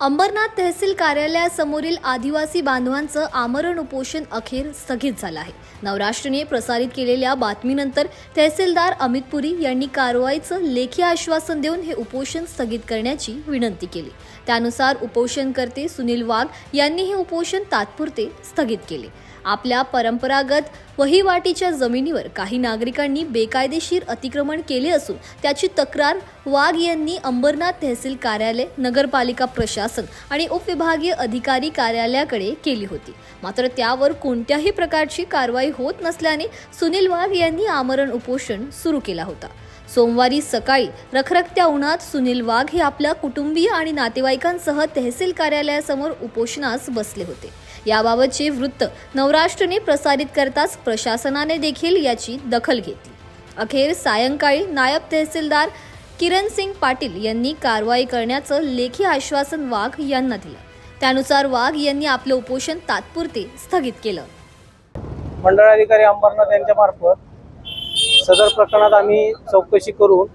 अंबरनाथ तहसील कार्यालयासमोरील आदिवासी बांधवांचं आमरण उपोषण अखेर स्थगित झालं आहे। नवराष्ट्रने प्रसारित केलेल्या बातमीनंतर तहसीलदार अमित पुरी यांनी कारवाईचं लेखी आश्वासन देऊन हे उपोषण स्थगित करण्याची विनंती केली। त्यानुसार उपोषणकर्ते सुनील वाघ यांनी हे उपोषण तात्पुरते स्थगित केले। आपल्या परंपरागत वहिवाटीच्या जमिनीवर काही नागरिकांनी बेकायदेशीर अतिक्रमण केले असून त्याची तक्रार वाघ यांनी अंबरनाथ तहसील कार्यालय, नगरपालिका प्रशासन आणि उपविभागीय अधिकारी कार्यालयाकडे केली होती। मात्र त्यावर कोणत्याही प्रकारची कारवाई होत नसल्याने सुनील वाघ यांनी आमरण उपोषण सुरू केला होता। सोमवारी सकाळी रखरखत्या उन्हात सुनील वाघ हे आपल्या कुटुंबीय आणि नातेवाईकांसह तहसील कार्यालयासमोर उपोषणास बसले होते। याबाबतचे वृत्त नवराष्ट्रने प्रसारित करताच प्रशासनाने देखील याची दखल घेतली। अखेर सायंकाळी नायब तहसीलदार किरण सिंग पाटील यांनी कारवाई करण्याचं लेखी आश्वासन वाघ यांना दिलं। त्यानुसार वाघ यांनी आपलं उपोषण तात्पुरते स्थगित केलं। मंडळाधिकारी अंबरनाथ यांच्या मार्फत सदर प्रकरणात आम्ही चौकशी करून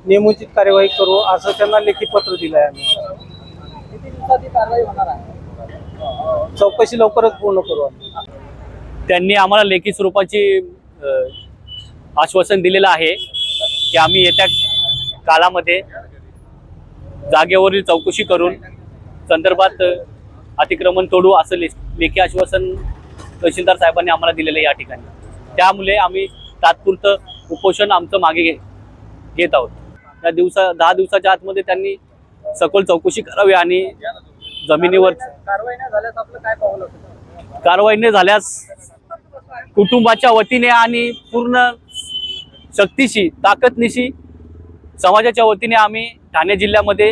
नियमित कार्यवाही करू असं त्यांना लेखी पत्र दिलं आहे। आम्ही किती दिवसाची कारवाई होणार आहे? चौकशी लवकरच पूर्ण करू। त्यांनी आम्हाला लेखी स्वरूपाची आश्वासन दिलेलं आहे की आम्ही येत्या काळामध्ये जागेवरील चौकशी करून संदर्भात अतिक्रमण तोडू असं लेखी आश्वासन तहसीलदार साहेबांनी आम्हाला दिलेलं आहे या ठिकाणी। त्यामुळे आम्ही तात्पुरतं उपोषण आमचं मागे घेत आहोत। त्या 10 दिवसाच्या आतमध्ये त्यांनी सखोल चौकशी करावी आणि जमिनीवर कारवाई न झाल्यास आपलं काय पाऊल असेल? कारवाई न झाल्यास कुटुंबाच्या वतीने आणि पूर्ण शक्तीशी ताकदनिशी समाजाच्या वतीने आम्ही ठाणे जिल्ह्यामध्ये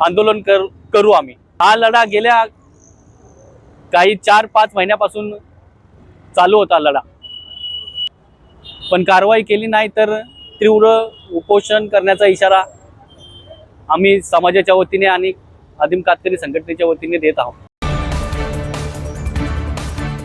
आंदोलन करू। आम्ही हा लढा गेल्या काही 4-5 महिन्यापासून चालू होता लढा, पण कारवाई केली नाही तर तीव्र उपोषण करण्याचा इशारा आम्ही समाजाच्या वतीने आणि आदिम कातकरी संघटनेच्या वतीने देत आहोत।